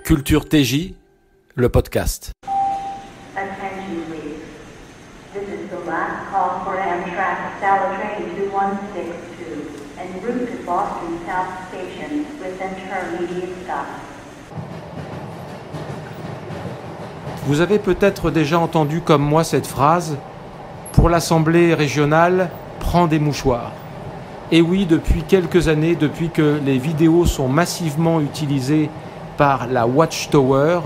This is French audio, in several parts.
Culture TJ, le podcast. Attention please. This is the last call for Amtrak Stella Train 2162 en route to Boston South Station with intermediate stop. Vous avez peut-être déjà entendu comme moi cette phrase « Pour l'Assemblée régionale, prends des mouchoirs ». Et oui, depuis quelques années, depuis que les vidéos sont massivement utilisées par la Watchtower,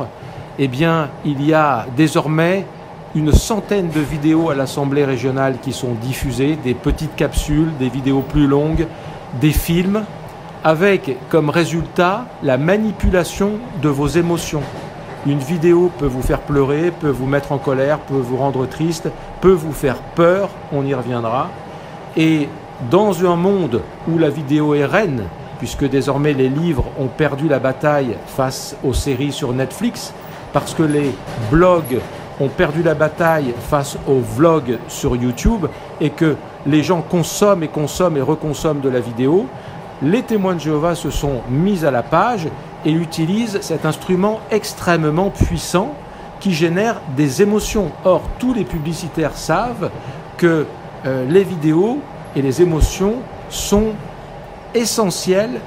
eh bien, il y a désormais une centaine de vidéos à l'Assemblée régionale qui sont diffusées, des petites capsules, des vidéos plus longues, des films, avec comme résultat la manipulation de vos émotions. Une vidéo peut vous faire pleurer, peut vous mettre en colère, peut vous rendre triste, peut vous faire peur, on y reviendra. Et dans un monde où la vidéo est reine, puisque désormais les livres ont perdu la bataille face aux séries sur Netflix, parce que les blogs ont perdu la bataille face aux vlogs sur YouTube, et que les gens consomment et reconsomment de la vidéo, les témoins de Jéhovah se sont mis à la page et utilisent cet instrument extrêmement puissant qui génère des émotions. Or, tous les publicitaires savent que les vidéos et les émotions sont essentielles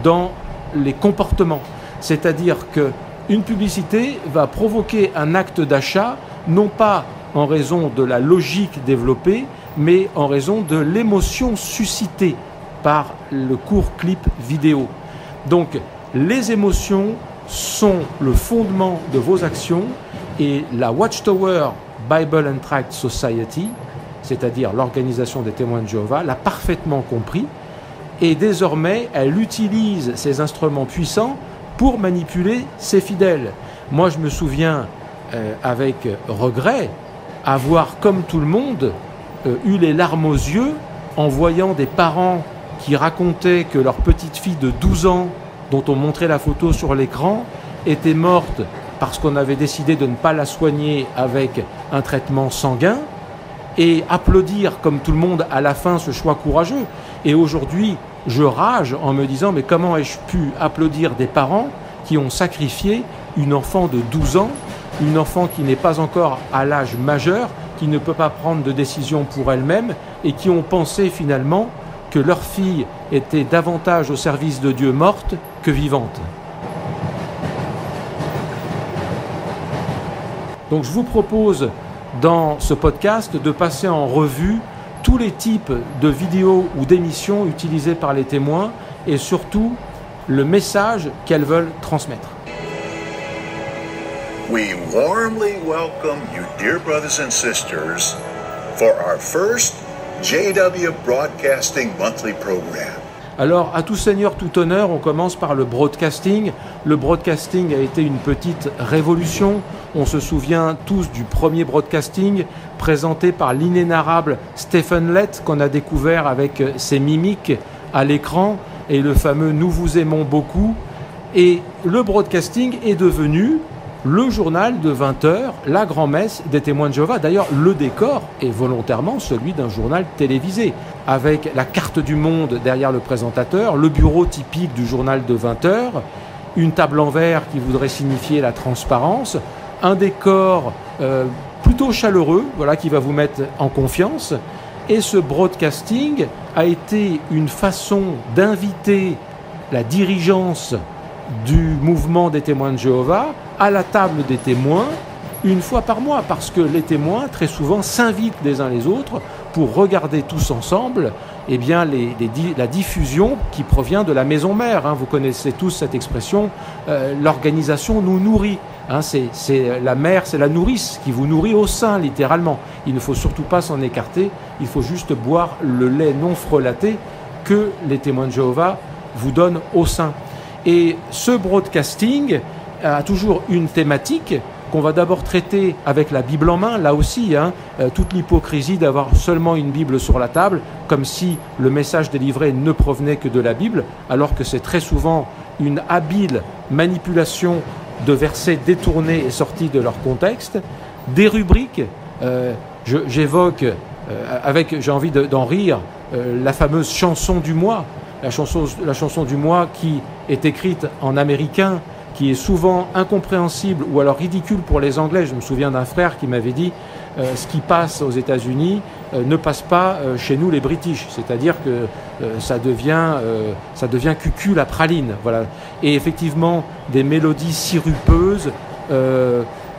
dans les comportements. C'est-à-dire qu'une publicité va provoquer un acte d'achat, non pas en raison de la logique développée, mais en raison de l'émotion suscitée par le court clip vidéo. Donc, les émotions sont le fondement de vos actions et la Watchtower Bible and Tract Society, c'est-à-dire l'organisation des témoins de Jéhovah, l'a parfaitement compris et désormais elle utilise ces instruments puissants pour manipuler ses fidèles. Moi je me souviens avec regret avoir comme tout le monde eu les larmes aux yeux en voyant des parents qui racontaient que leur petite fille de 12 ans dont on montrait la photo sur l'écran était morte parce qu'on avait décidé de ne pas la soigner avec un traitement sanguin, et applaudir comme tout le monde à la fin ce choix courageux. Et aujourd'hui, je rage en me disant mais comment ai-je pu applaudir des parents qui ont sacrifié une enfant de 12 ans, une enfant qui n'est pas encore à l'âge majeur, qui ne peut pas prendre de décision pour elle-même et qui ont pensé finalement que leur fille était davantage au service de Dieu morte que vivante. Donc je vous propose dans ce podcast de passer en revue tous les types de vidéos ou d'émissions utilisées par les témoins et surtout le message qu'elles veulent transmettre. We warmly welcome you, dear brothers and sisters, for our first JW Broadcasting Monthly Program. Alors, à tout seigneur, tout honneur, on commence par le broadcasting. Le broadcasting a été une petite révolution. On se souvient tous du premier broadcasting présenté par l'inénarrable Stephen Lett qu'on a découvert avec ses mimiques à l'écran et le fameux « Nous vous aimons beaucoup ». Et le broadcasting est devenu le journal de 20h, la grand-messe des témoins de Jéhovah. D'ailleurs, le décor est volontairement celui d'un journal télévisé, avec la carte du monde derrière le présentateur, le bureau typique du journal de 20h, une table en verre qui voudrait signifier la transparence, un décor plutôt chaleureux, voilà, qui va vous mettre en confiance. Et ce broadcasting a été une façon d'inviter la dirigeance du mouvement des témoins de Jéhovah à la table des témoins une fois par mois, parce que les témoins très souvent s'invitent les uns les autres pour regarder tous ensemble eh bien, la diffusion qui provient de la maison mère. Vous connaissez tous cette expression, l'organisation nous nourrit. C'est la mère, c'est la nourrice qui vous nourrit au sein, littéralement. Il ne faut surtout pas s'en écarter, il faut juste boire le lait non frelaté que les témoins de Jéhovah vous donnent au sein. Et ce broadcasting a toujours une thématique qu'on va d'abord traiter avec la Bible en main, là aussi, toute l'hypocrisie d'avoir seulement une Bible sur la table, comme si le message délivré ne provenait que de la Bible, alors que c'est très souvent une habile manipulation de versets détournés et sortis de leur contexte, des rubriques, j'évoque, j'ai envie d'en rire, la fameuse chanson du mois, la chanson du mois qui est écrite en américain, qui est souvent incompréhensible ou alors ridicule pour les Anglais. Je me souviens d'un frère qui m'avait dit ce qui passe aux États-Unis ne passe pas chez nous les British, c'est-à-dire que ça devient cucul à praline. Voilà. Et effectivement, des mélodies sirupeuses,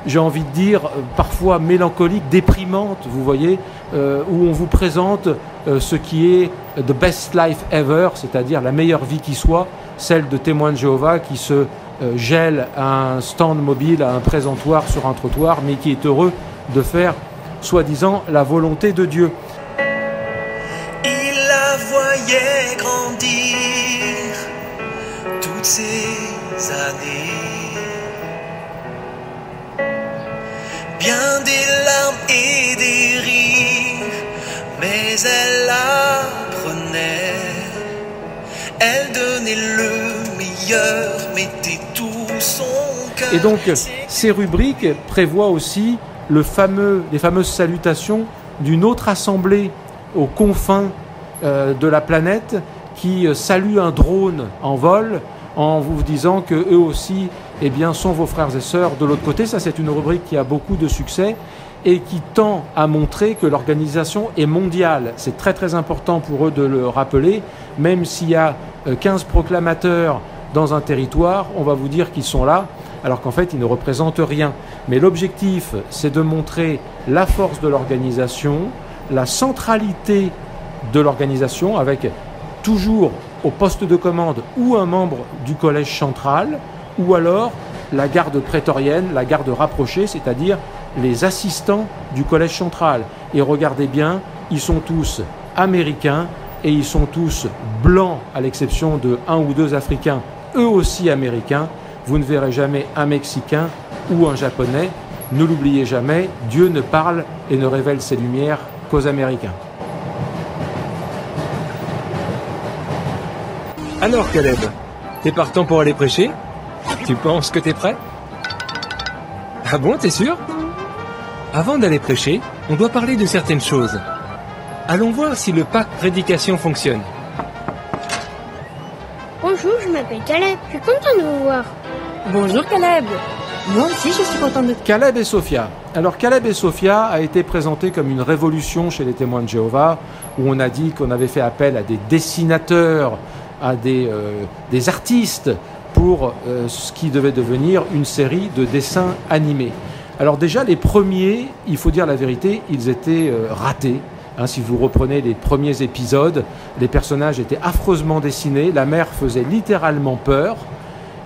j'ai envie de dire parfois mélancoliques, déprimantes, vous voyez, où on vous présente ce qui est the best life ever, c'est-à-dire la meilleure vie qui soit, celle de témoins de Jéhovah qui se gèle à un stand mobile, à un présentoir sur un trottoir, mais qui est heureux de faire, soi-disant, la volonté de Dieu. Il la voyait grandir toutes ces années, bien des larmes et des rires, mais elle apprenait, elle donnait le meilleur, mettait tout son cœur. Et donc, ces rubriques prévoient aussi les fameuses salutations d'une autre assemblée aux confins de la planète qui salue un drone en vol en vous disant que eux aussi sont vos frères et sœurs de l'autre côté. Ça, c'est une rubrique qui a beaucoup de succès et qui tend à montrer que l'organisation est mondiale. C'est très très important pour eux de le rappeler. Même s'il y a 15 proclamateurs dans un territoire, on va vous dire qu'ils sont là, alors qu'en fait, ils ne représentent rien. Mais l'objectif, c'est de montrer la force de l'organisation, la centralité de l'organisation, avec toujours au poste de commande ou un membre du collège central, ou alors la garde prétorienne, la garde rapprochée, c'est-à-dire les assistants du collège central. Et regardez bien, ils sont tous américains et ils sont tous blancs, à l'exception de 1 ou 2 Africains, eux aussi américains. Vous ne verrez jamais un Mexicain ou un Japonais. Ne l'oubliez jamais, Dieu ne parle et ne révèle ses lumières qu'aux Américains. Alors Caleb, t'es partant pour aller prêcher? Tu penses que t'es prêt? Ah bon, t'es sûr? Avant d'aller prêcher, on doit parler de certaines choses. Allons voir si le pack prédication fonctionne. Bonjour, je m'appelle Caleb, je suis content de vous voir. Bonjour Caleb. Moi aussi je suis contente de... Caleb et Sophia. Alors Caleb et Sophia a été présenté comme une révolution chez les témoins de Jéhovah, où on a dit qu'on avait fait appel à des dessinateurs, à des artistes pour ce qui devait devenir une série de dessins animés. Alors déjà, les premiers, il faut dire la vérité, ils étaient ratés. Si vous reprenez les premiers épisodes, les personnages étaient affreusement dessinés, la mère faisait littéralement peur,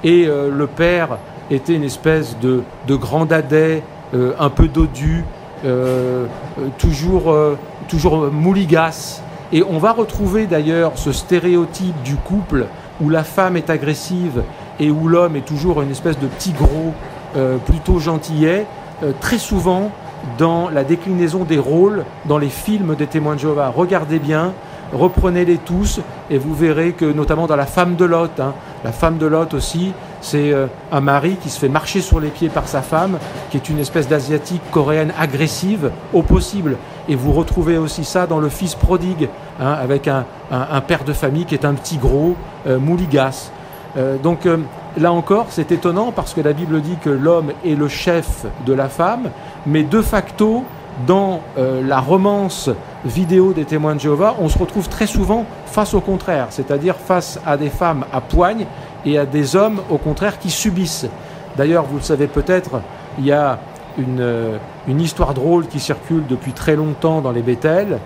et le père était une espèce de grand dadais, un peu dodu, toujours mouligasse. Et on va retrouver d'ailleurs ce stéréotype du couple où la femme est agressive et où l'homme est toujours une espèce de petit gros plutôt gentillet, très souvent dans la déclinaison des rôles dans les films des témoins de Jéhovah. Regardez bien, reprenez-les tous et vous verrez que notamment dans La femme de Lot, la femme de Lot aussi, c'est un mari qui se fait marcher sur les pieds par sa femme, qui est une espèce d'asiatique coréenne agressive au possible. Et vous retrouvez aussi ça dans Le fils prodigue, avec un père de famille qui est un petit gros mouligasse. Donc là encore, c'est étonnant parce que la Bible dit que l'homme est le chef de la femme, mais de facto, dans la romance vidéo des témoins de Jéhovah, on se retrouve très souvent face au contraire, c'est-à-dire face à des femmes à poigne et à des hommes, au contraire, qui subissent. D'ailleurs, vous le savez peut-être, il y a une histoire drôle qui circule depuis très longtemps dans les Bethel.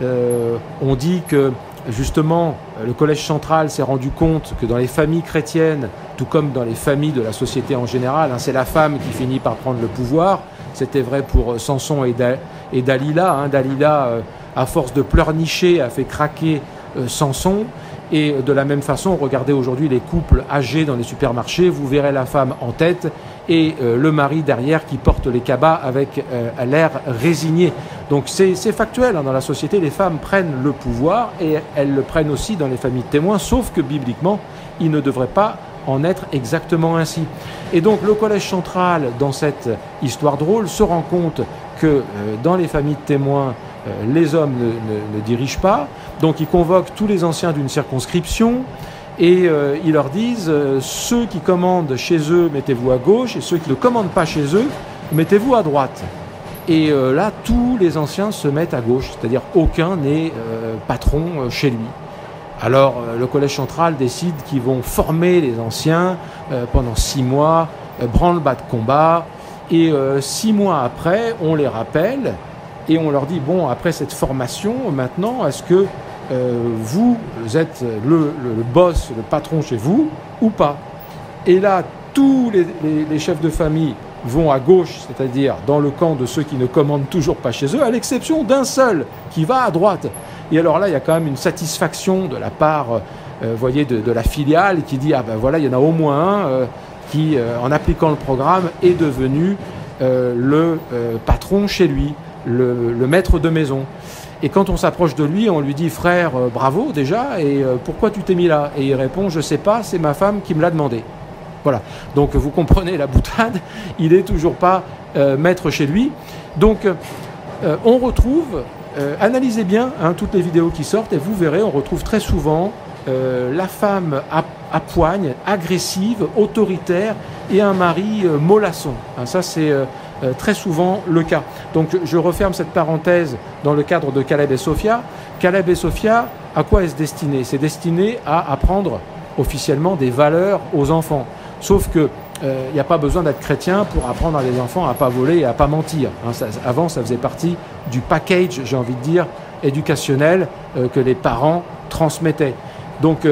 On dit que justement, le Collège central s'est rendu compte que dans les familles chrétiennes, tout comme dans les familles de la société en général, c'est la femme qui finit par prendre le pouvoir. C'était vrai pour Samson et Dalila. Dalila, à force de pleurnicher, a fait craquer Samson. Et de la même façon, regardez aujourd'hui les couples âgés dans les supermarchés, vous verrez la femme en tête et le mari derrière qui porte les cabas avec l'air résigné. Donc c'est factuel, dans la société, les femmes prennent le pouvoir et elles le prennent aussi dans les familles de témoins, sauf que bibliquement, il ne devrait pas en être exactement ainsi. Et donc le Collège central, dans cette histoire drôle, se rend compte que dans les familles de témoins, les hommes ne dirigent pas. Donc il convoque tous les anciens d'une circonscription Et ils leur disent, ceux qui commandent chez eux, mettez-vous à gauche, et ceux qui ne commandent pas chez eux, mettez-vous à droite. Et là, tous les anciens se mettent à gauche, c'est-à-dire aucun n'est patron chez lui. Alors, le collège central décide qu'ils vont former les anciens pendant 6 mois, branle-bas de combat, et 6 mois après, on les rappelle, et on leur dit, bon, après cette formation, maintenant, est-ce que vous êtes le boss, le patron chez vous, ou pas? Et là, tous les chefs de famille vont à gauche, c'est-à-dire dans le camp de ceux qui ne commandent toujours pas chez eux, à l'exception d'un seul qui va à droite. Et alors là, il y a quand même une satisfaction de la part, voyez, de la filiale qui dit, ah ben voilà, il y en a au moins un qui, en appliquant le programme, est devenu le patron chez lui, le maître de maison. Et quand on s'approche de lui, on lui dit, frère, bravo déjà, et pourquoi tu t'es mis là? Et il répond, je sais pas, c'est ma femme qui me l'a demandé. Voilà, donc vous comprenez la boutade, il n'est toujours pas maître chez lui. Donc on retrouve, analysez bien toutes les vidéos qui sortent et vous verrez, on retrouve très souvent la femme à poigne, agressive, autoritaire et un mari mollasson. Ça c'est très souvent le cas. Donc je referme cette parenthèse dans le cadre de Caleb et Sophia. Caleb et Sophia, à quoi est-ce destiné? C'est destiné à apprendre officiellement des valeurs aux enfants. Sauf que il n'y a pas besoin d'être chrétien pour apprendre à les enfants à ne pas voler et à ne pas mentir. Avant, ça faisait partie du package, j'ai envie de dire, éducationnel que les parents transmettaient. Donc,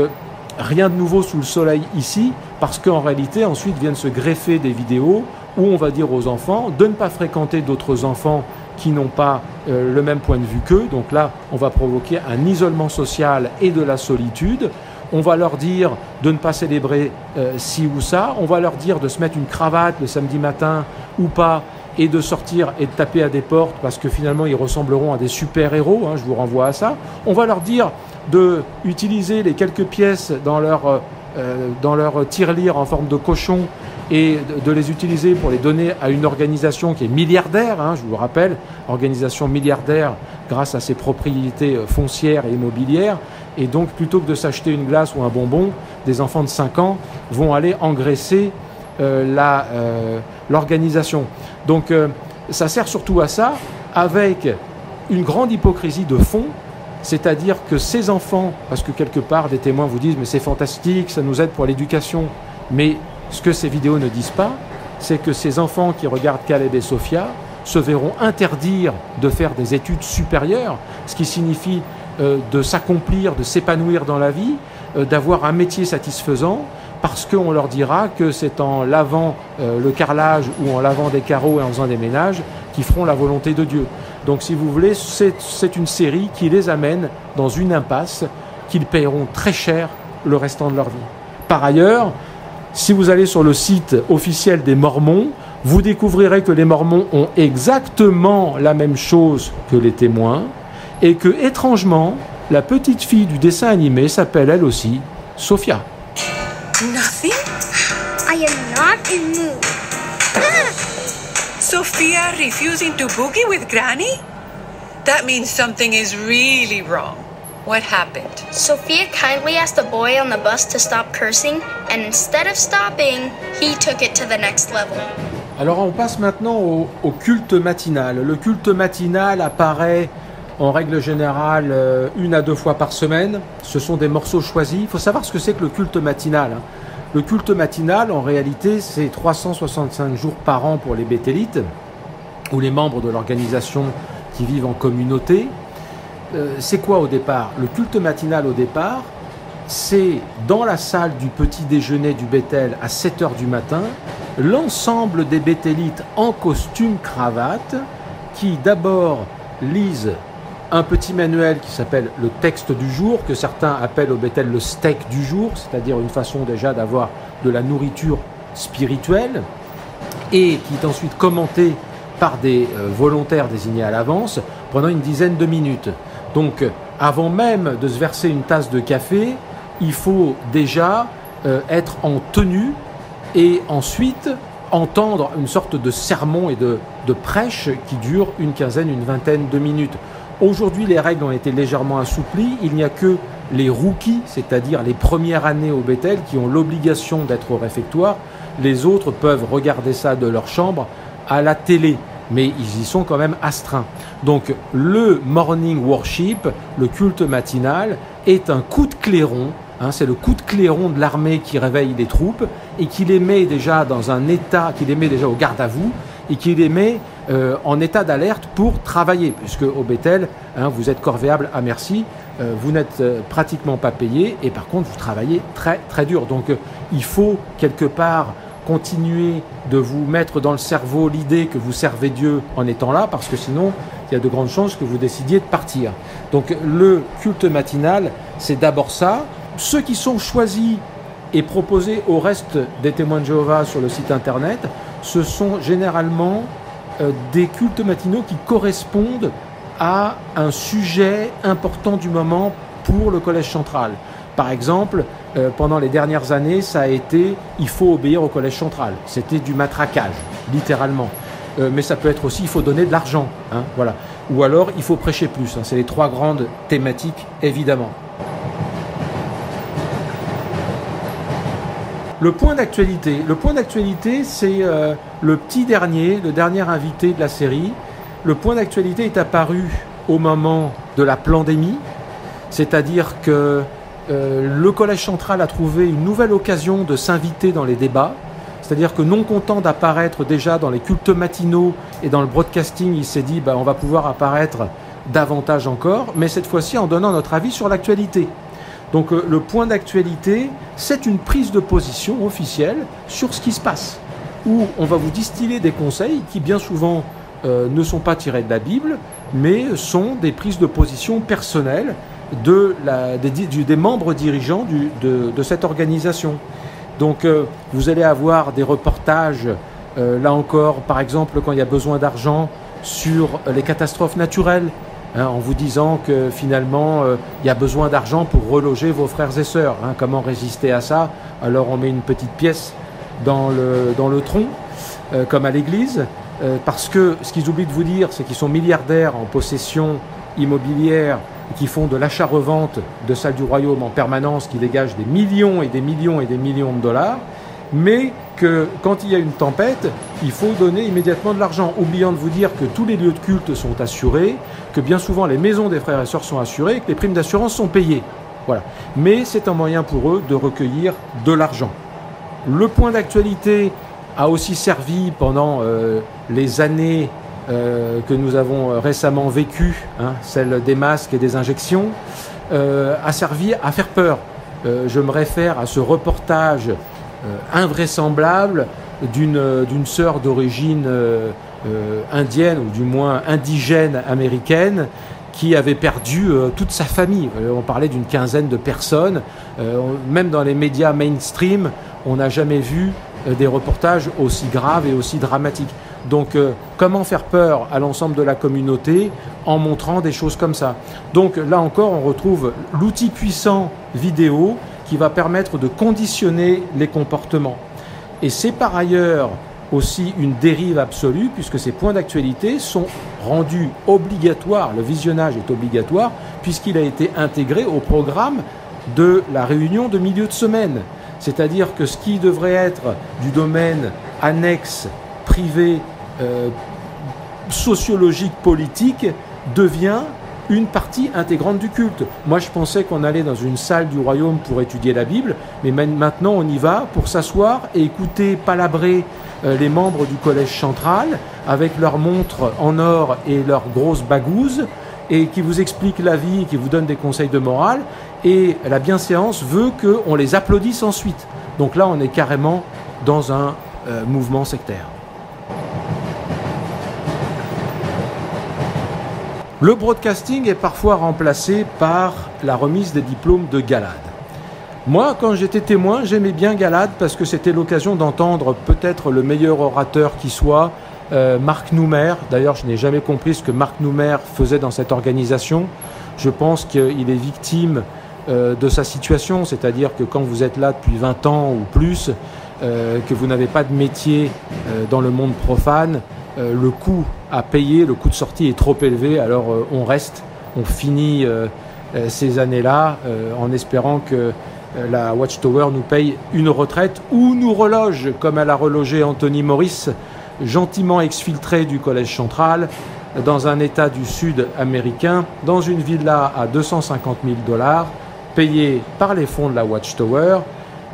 rien de nouveau sous le soleil ici, parce qu'en réalité, ensuite viennent se greffer des vidéos où on va dire aux enfants de ne pas fréquenter d'autres enfants qui n'ont pas le même point de vue qu'eux. Donc là, on va provoquer un isolement social et de la solitude. On va leur dire de ne pas célébrer ci ou ça. On va leur dire de se mettre une cravate le samedi matin ou pas et de sortir et de taper à des portes parce que finalement ils ressembleront à des super-héros. Je vous renvoie à ça. On va leur dire d'utiliser les quelques pièces dans leur tirelire en forme de cochon et de les utiliser pour les donner à une organisation qui est milliardaire, je vous le rappelle, organisation milliardaire grâce à ses propriétés foncières et immobilières. Et donc, plutôt que de s'acheter une glace ou un bonbon, des enfants de 5 ans vont aller engraisser l'organisation. Donc, ça sert surtout à ça, avec une grande hypocrisie de fond, c'est-à-dire que ces enfants, parce que quelque part, des témoins vous disent « mais c'est fantastique, ça nous aide pour l'éducation », mais ce que ces vidéos ne disent pas, c'est que ces enfants qui regardent Caleb et Sophia se verront interdire de faire des études supérieures, ce qui signifie de s'accomplir, de s'épanouir dans la vie, d'avoir un métier satisfaisant, parce qu'on leur dira que c'est en lavant le carrelage ou en lavant des carreaux et en faisant des ménages qu'ils feront la volonté de Dieu. Donc si vous voulez, c'est une série qui les amène dans une impasse qu'ils paieront très cher le restant de leur vie. Par ailleurs, si vous allez sur le site officiel des Mormons, vous découvrirez que les Mormons ont exactement la même chose que les témoins et que, étrangement, la petite fille du dessin animé s'appelle elle aussi Sophia. Nothing? I am not in mood. Sophia refusing to boogie with Granny? That means something is really wrong. What happened? Sophia kindly asked the boy on the bus to stop cursing, and instead of stopping, he took it to the next level. Alors on passe maintenant au culte matinal. Le culte matinal apparaît en règle générale 1 à 2 fois par semaine. Ce sont des morceaux choisis. Il faut savoir ce que c'est que le culte matinal. Le culte matinal, en réalité, c'est 365 jours par an pour les béthélites, ou les membres de l'organisation qui vivent en communauté. C'est quoi au départ? Le culte matinal au départ, c'est dans la salle du petit déjeuner du Bethel à 7h du matin, l'ensemble des béthélites en costume cravate qui d'abord lisent un petit manuel qui s'appelle le texte du jour, que certains appellent au Bethel le steak du jour, c'est-à-dire une façon déjà d'avoir de la nourriture spirituelle, et qui est ensuite commenté par des volontaires désignés à l'avance pendant une dizaine de minutes. Donc, avant même de se verser une tasse de café, il faut déjà être en tenue et ensuite entendre une sorte de sermon et de prêche qui dure une quinzaine, une vingtaine de minutes. Aujourd'hui, les règles ont été légèrement assouplies. Il n'y a que les rookies, c'est-à-dire les premières années au Bethel, qui ont l'obligation d'être au réfectoire. Les autres peuvent regarder ça de leur chambre à la télé, mais ils y sont quand même astreints. Donc le morning worship, le culte matinal, est un coup de clairon. C'est le coup de clairon de l'armée qui réveille les troupes et qui les met déjà dans un état, qui les met déjà au garde à vous et qui les met en état d'alerte pour travailler, puisque au Bethel, vous êtes corvéable à merci, vous n'êtes pratiquement pas payé et par contre vous travaillez très très dur. Donc il faut quelque part continuer de vous mettre dans le cerveau l'idée que vous servez Dieu en étant là, parce que sinon il y a de grandes chances que vous décidiez de partir. Donc le culte matinal, c'est d'abord ça. Ceux qui sont choisis et proposés au reste des témoins de Jéhovah sur le site internet, ce sont généralement des cultes matinaux qui correspondent à un sujet important du moment pour le Collège central. Par exemple, pendant les dernières années, ça a été « il faut obéir au Collège central ». C'était du matraquage, littéralement. Mais ça peut être aussi « il faut donner de l'argent ». Voilà. Ou alors « il faut prêcher plus ». C'est les trois grandes thématiques, évidemment. Le point d'actualité, c'est le dernier invité de la série. Le point d'actualité est apparu au moment de la pandémie, c'est-à-dire que le Collège central a trouvé une nouvelle occasion de s'inviter dans les débats, c'est-à-dire que non content d'apparaître déjà dans les cultes matinaux et dans le broadcasting, il s'est dit on va pouvoir apparaître davantage encore, mais cette fois-ci en donnant notre avis sur l'actualité. Donc le point d'actualité, c'est une prise de position officielle sur ce qui se passe, où on va vous distiller des conseils qui bien souvent ne sont pas tirés de la Bible, mais sont des prises de position personnelles des membres dirigeants de cette organisation. Donc vous allez avoir des reportages, là encore, par exemple, quand il y a besoin d'argent, sur les catastrophes naturelles, en vous disant que finalement il y a besoin d'argent pour reloger vos frères et sœurs. Comment résister à ça? Alors on met une petite pièce dans le tronc, comme à l'église, parce que ce qu'ils oublient de vous dire, c'est qu'ils sont milliardaires en possession immobilière, qui font de l'achat-revente de salles du royaume en permanence, qui dégagent des millions et des millions et des millions de dollars, mais que quand il y a une tempête, il faut donner immédiatement de l'argent, oubliant de vous dire que tous les lieux de culte sont assurés, que bien souvent les maisons des frères et sœurs sont assurées, que les primes d'assurance sont payées. Voilà. Mais c'est un moyen pour eux de recueillir de l'argent. Le point d'actualité a aussi servi pendant les années que nous avons récemment vécues, celle des masques et des injections, a servi à faire peur. Je me réfère à ce reportage invraisemblable d'une sœur d'origine indienne, ou du moins indigène américaine, qui avait perdu toute sa famille. On parlait d'une quinzaine de personnes. Même dans les médias mainstream, on n'a jamais vu des reportages aussi graves et aussi dramatiques. Donc, comment faire peur à l'ensemble de la communauté en montrant des choses comme ça? Donc, là encore, on retrouve l'outil puissant vidéo qui va permettre de conditionner les comportements. Et c'est par ailleurs aussi une dérive absolue, puisque ces points d'actualité sont rendus obligatoires, le visionnage est obligatoire, puisqu'il a été intégré au programme de la réunion de milieu de semaine. C'est-à-dire que ce qui devrait être du domaine annexe, privé, sociologique, politique, devient une partie intégrante du culte. Moi, je pensais qu'on allait dans une salle du royaume pour étudier la Bible, mais maintenant, on y va pour s'asseoir et écouter palabrer les membres du collège central avec leurs montres en or et leurs grosses bagouses, et qui vous expliquent la vie et qui vous donnent des conseils de morale, et la bienséance veut qu'on les applaudisse ensuite. Donc là, on est carrément dans un mouvement sectaire. Le broadcasting est parfois remplacé par la remise des diplômes de Galad. Moi, quand j'étais témoin, j'aimais bien Galad parce que c'était l'occasion d'entendre peut-être le meilleur orateur qui soit, Mark Noumer. D'ailleurs, je n'ai jamais compris ce que Mark Noumer faisait dans cette organisation. Je pense qu'il est victime de sa situation, c'est-à-dire que quand vous êtes là depuis 20 ans ou plus, que vous n'avez pas de métier dans le monde profane, le coût à payer, le coût de sortie est trop élevé, alors on reste, on finit ces années-là, en espérant que la Watchtower nous paye une retraite ou nous reloge, comme elle a relogé Anthony Morris, gentiment exfiltré du Collège Central, dans un État du Sud américain, dans une villa à $250 000, payée par les fonds de la Watchtower,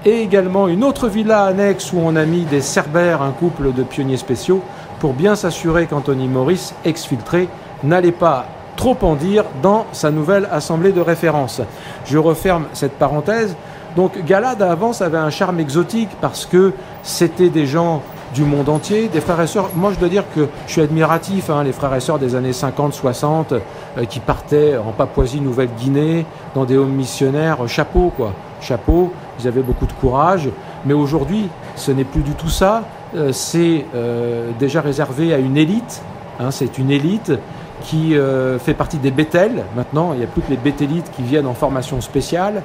et également une autre villa annexe où on a mis des Cerbères, un couple de pionniers spéciaux, pour bien s'assurer qu'Anthony Morris, exfiltré, n'allait pas trop en dire dans sa nouvelle assemblée de référence. Je referme cette parenthèse. Donc Galad avant ça avait un charme exotique parce que c'était des gens du monde entier, des frères et sœurs. Moi je dois dire que je suis admiratif, les frères et sœurs des années 50-60 qui partaient en Papouasie-Nouvelle-Guinée dans des homes missionnaires, chapeau quoi, chapeau, ils avaient beaucoup de courage, mais aujourd'hui ce n'est plus du tout ça, c'est déjà réservé à une élite, c'est une élite qui fait partie des Bethel. Maintenant, il n'y a plus que les Bethélites qui viennent en formation spéciale.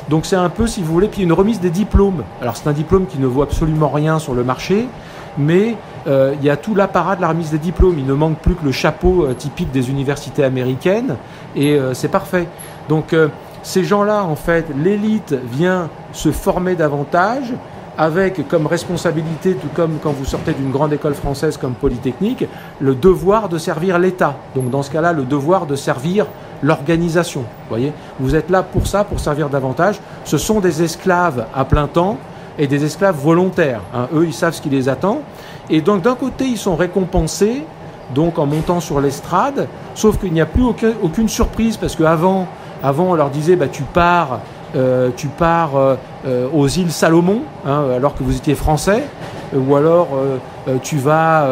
Donc c'est un peu, si vous voulez, puis une remise des diplômes. Alors c'est un diplôme qui ne vaut absolument rien sur le marché, mais il y a tout l'apparat de la remise des diplômes. Il ne manque plus que le chapeau typique des universités américaines, et c'est parfait. Donc ces gens-là, en fait, l'élite vient se former davantage, avec comme responsabilité, tout comme quand vous sortez d'une grande école française comme Polytechnique, le devoir de servir l'État. Donc dans ce cas-là, le devoir de servir l'organisation. Vous voyez, vous êtes là pour ça, pour servir davantage. Ce sont des esclaves à plein temps et des esclaves volontaires. Eux, ils savent ce qui les attend. Et donc d'un côté, ils sont récompensés, donc en montant sur l'estrade, sauf qu'il n'y a plus aucune surprise, parce qu'avant, on leur disait, tu pars aux îles Salomon, alors que vous étiez français, ou alors tu vas,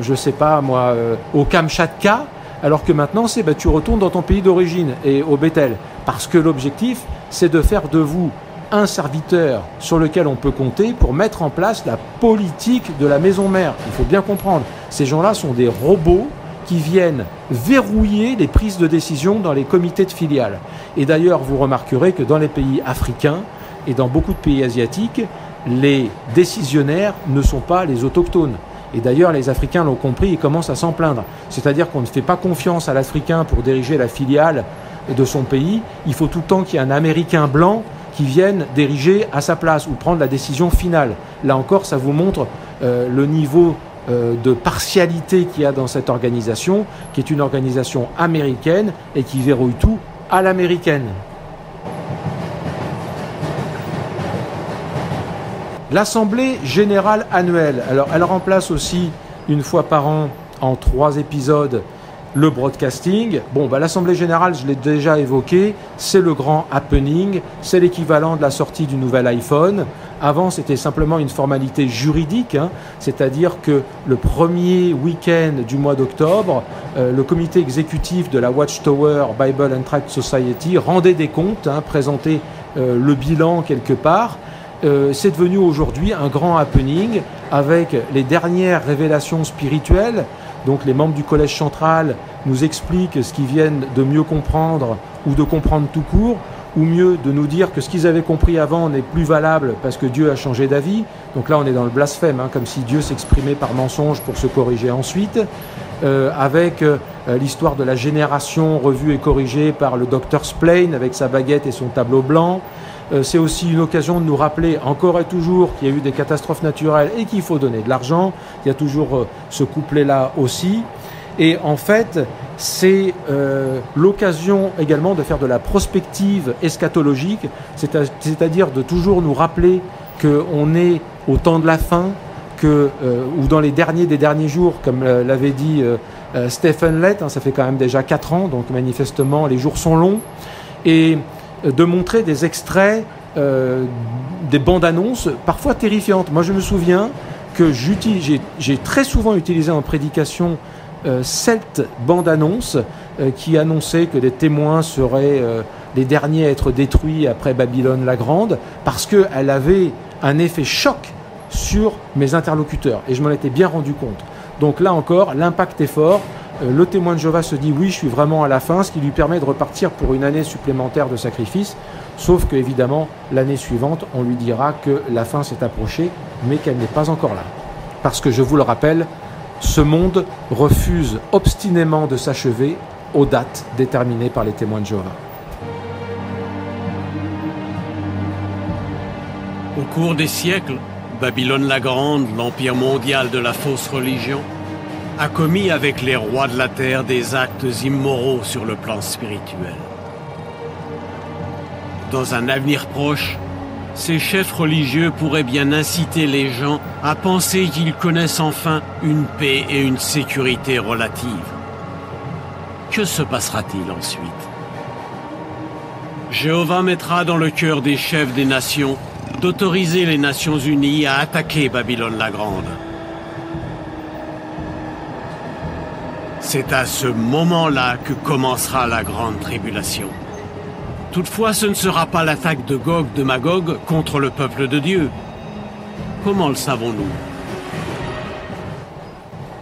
je sais pas moi, au Kamchatka, alors que maintenant c'est tu retournes dans ton pays d'origine et au Bethel, parce que l'objectif c'est de faire de vous un serviteur sur lequel on peut compter pour mettre en place la politique de la maison mère. Il faut bien comprendre, ces gens-là sont des robots qui viennent verrouiller les prises de décision dans les comités de filiales. Et d'ailleurs, vous remarquerez que dans les pays africains et dans beaucoup de pays asiatiques, les décisionnaires ne sont pas les autochtones. Et d'ailleurs, les Africains l'ont compris et commencent à s'en plaindre. C'est-à-dire qu'on ne fait pas confiance à l'Africain pour diriger la filiale de son pays. Il faut tout le temps qu'il y ait un Américain blanc qui vienne diriger à sa place ou prendre la décision finale. Là encore, ça vous montre le niveau de partialité qu'il y a dans cette organisation, qui est une organisation américaine et qui verrouille tout à l'américaine. L'Assemblée générale annuelle, alors elle remplace aussi une fois par an en 3 épisodes le broadcasting. L'Assemblée générale, je l'ai déjà évoqué, c'est le grand happening, c'est l'équivalent de la sortie du nouvel iPhone. Avant, c'était simplement une formalité juridique, c'est-à-dire que le premier week-end du mois d'octobre, le comité exécutif de la Watchtower Bible and Tract Society rendait des comptes, présentait le bilan quelque part. C'est devenu aujourd'hui un grand happening avec les dernières révélations spirituelles. Donc les membres du Collège Central nous expliquent ce qu'ils viennent de mieux comprendre ou de comprendre tout court, ou mieux de nous dire que ce qu'ils avaient compris avant n'est plus valable parce que Dieu a changé d'avis. Donc là on est dans le blasphème, comme si Dieu s'exprimait par mensonge pour se corriger ensuite, avec l'histoire de la génération revue et corrigée par le Dr Splain avec sa baguette et son tableau blanc. C'est aussi une occasion de nous rappeler encore et toujours qu'il y a eu des catastrophes naturelles et qu'il faut donner de l'argent. Il y a toujours ce couplet-là aussi. Et en fait, c'est l'occasion également de faire de la prospective eschatologique, c'est-à-dire de toujours nous rappeler qu'on est au temps de la fin, ou dans les derniers des derniers jours, comme l'avait dit Stephen Lett, ça fait quand même déjà 4 ans, donc manifestement les jours sont longs, et de montrer des extraits, des bandes annonces, parfois terrifiantes. Moi je me souviens que j'ai très souvent utilisé en prédication cette bande-annonce qui annonçait que les témoins seraient les derniers à être détruits après Babylone la Grande, parce qu'elle avait un effet choc sur mes interlocuteurs, et je m'en étais bien rendu compte. Donc là encore, l'impact est fort. Le témoin de Jéhovah se dit oui, je suis vraiment à la fin, ce qui lui permet de repartir pour une année supplémentaire de sacrifice, sauf que évidemment l'année suivante on lui dira que la fin s'est approchée, mais qu'elle n'est pas encore là, parce que je vous le rappelle, ce monde refuse obstinément de s'achever aux dates déterminées par les témoins de Jéhovah. Au cours des siècles, Babylone la Grande, l'empire mondial de la fausse religion, a commis avec les rois de la terre des actes immoraux sur le plan spirituel. Dans un avenir proche, ces chefs religieux pourraient bien inciter les gens à penser qu'ils connaissent enfin une paix et une sécurité relatives. Que se passera-t-il ensuite? Jéhovah mettra dans le cœur des chefs des nations d'autoriser les Nations Unies à attaquer Babylone la Grande. C'est à ce moment-là que commencera la grande tribulation. Toutefois, ce ne sera pas l'attaque de Gog de Magog contre le peuple de Dieu. Comment le savons-nous?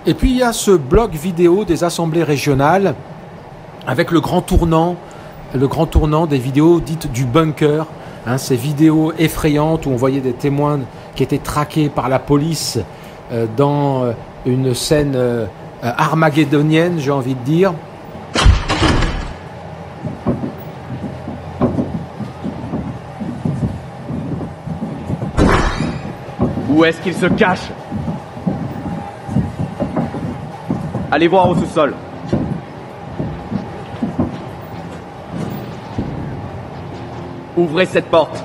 Et puis il y a ce bloc vidéo des assemblées régionales avec le grand tournant des vidéos dites du bunker, hein, ces vidéos effrayantes où on voyait des témoins qui étaient traqués par la police dans une scène armageddonienne, j'ai envie de dire. Où est-ce qu'il se cache? Allez voir au sous-sol. Ouvrez cette porte.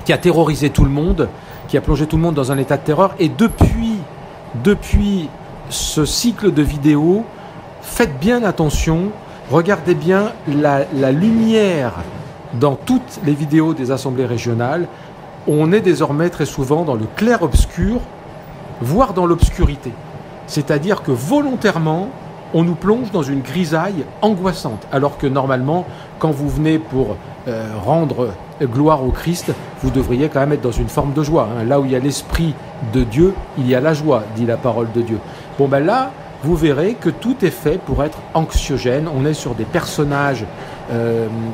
Qui a terrorisé tout le monde, qui a plongé tout le monde dans un état de terreur. Et depuis ce cycle de vidéos, faites bien attention, regardez bien la lumière dans toutes les vidéos des assemblées régionales. On est désormais très souvent dans le clair-obscur, voire dans l'obscurité. C'est-à-dire que volontairement, on nous plonge dans une grisaille angoissante, alors que normalement, quand vous venez pour rendre gloire au Christ, vous devriez quand même être dans une forme de joie. Hein. Là où il y a l'Esprit de Dieu, il y a la joie, dit la parole de Dieu. Bon ben là, vous verrez que tout est fait pour être anxiogène. On est sur des personnages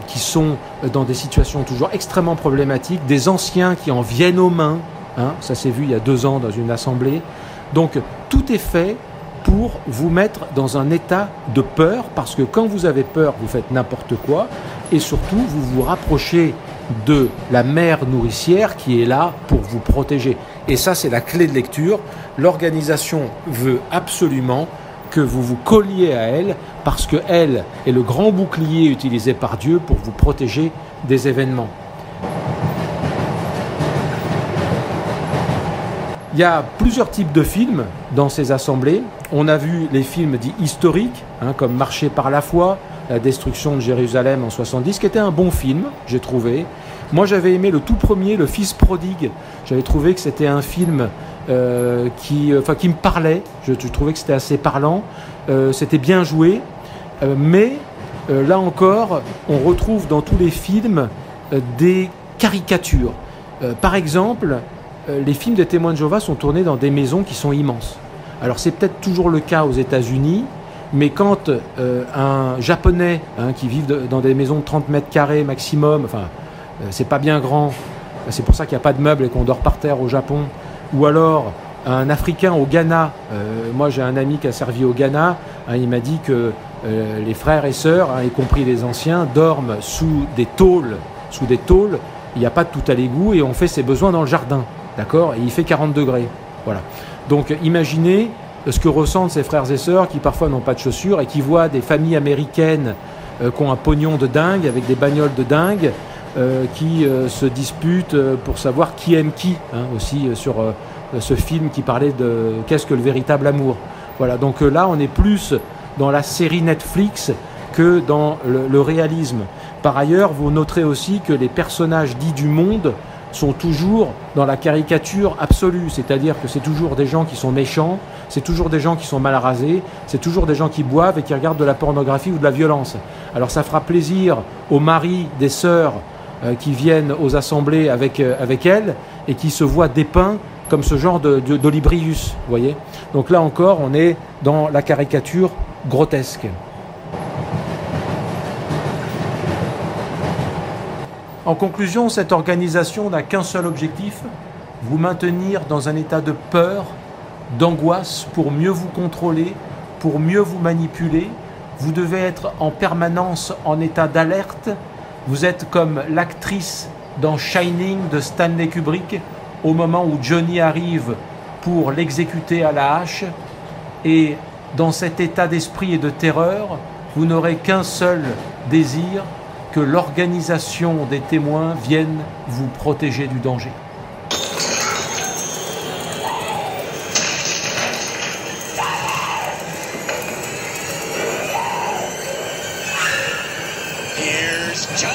qui sont dans des situations toujours extrêmement problématiques, des anciens qui en viennent aux mains. Hein. Ça s'est vu il y a 2 ans dans une assemblée. Donc tout est fait pour vous mettre dans un état de peur, parce que quand vous avez peur, vous faites n'importe quoi, et surtout, vous vous rapprochez de la mère nourricière qui est là pour vous protéger. Et ça, c'est la clé de lecture. L'organisation veut absolument que vous vous colliez à elle, parce qu'elle est le grand bouclier utilisé par Dieu pour vous protéger des événements. Il y a plusieurs types de films dans ces assemblées. On a vu les films dits historiques, hein, comme Marcher par la foi, la destruction de Jérusalem en 70, qui était un bon film, j'ai trouvé. Moi, j'avais aimé le tout premier, Le Fils prodigue. J'avais trouvé que c'était un film qui me parlait. Je trouvais que c'était assez parlant. C'était bien joué. Mais là encore, on retrouve dans tous les films des caricatures. Par exemple, les films des témoins de Jéhovah sont tournés dans des maisons qui sont immenses. Alors c'est peut-être toujours le cas aux États-Unis, mais quand un Japonais qui vit dans des maisons de 30 mètres carrés maximum, enfin c'est pas bien grand, c'est pour ça qu'il n'y a pas de meubles et qu'on dort par terre au Japon, ou alors un Africain au Ghana, moi j'ai un ami qui a servi au Ghana, il m'a dit que les frères et sœurs, y compris les anciens, dorment sous des tôles, il n'y a pas de tout à l'égout et on fait ses besoins dans le jardin. D'accord? Et il fait 40 degrés. Voilà. Donc imaginez ce que ressentent ces frères et sœurs qui parfois n'ont pas de chaussures et qui voient des familles américaines qui ont un pognon de dingue, avec des bagnoles de dingue, qui se disputent pour savoir qui aime qui, aussi sur ce film qui parlait de qu'est-ce que le véritable amour. Voilà. Donc là, on est plus dans la série Netflix que dans le réalisme. Par ailleurs, vous noterez aussi que les personnages dits du monde sont toujours dans la caricature absolue, c'est-à-dire que c'est toujours des gens qui sont méchants, c'est toujours des gens qui sont mal rasés, c'est toujours des gens qui boivent et qui regardent de la pornographie ou de la violence. Alors ça fera plaisir aux maris des sœurs qui viennent aux assemblées avec elles et qui se voient dépeints comme ce genre d'Olibrius, vous voyez. Donc là encore, on est dans la caricature grotesque. En conclusion, cette organisation n'a qu'un seul objectif, vous maintenir dans un état de peur, d'angoisse pour mieux vous contrôler, pour mieux vous manipuler. Vous devez être en permanence en état d'alerte. Vous êtes comme l'actrice dans Shining de Stanley Kubrick au moment où Johnny arrive pour l'exécuter à la hache. Et dans cet état d'esprit et de terreur, vous n'aurez qu'un seul désir, que l'organisation des témoins vienne vous protéger du danger. Here's Johnny.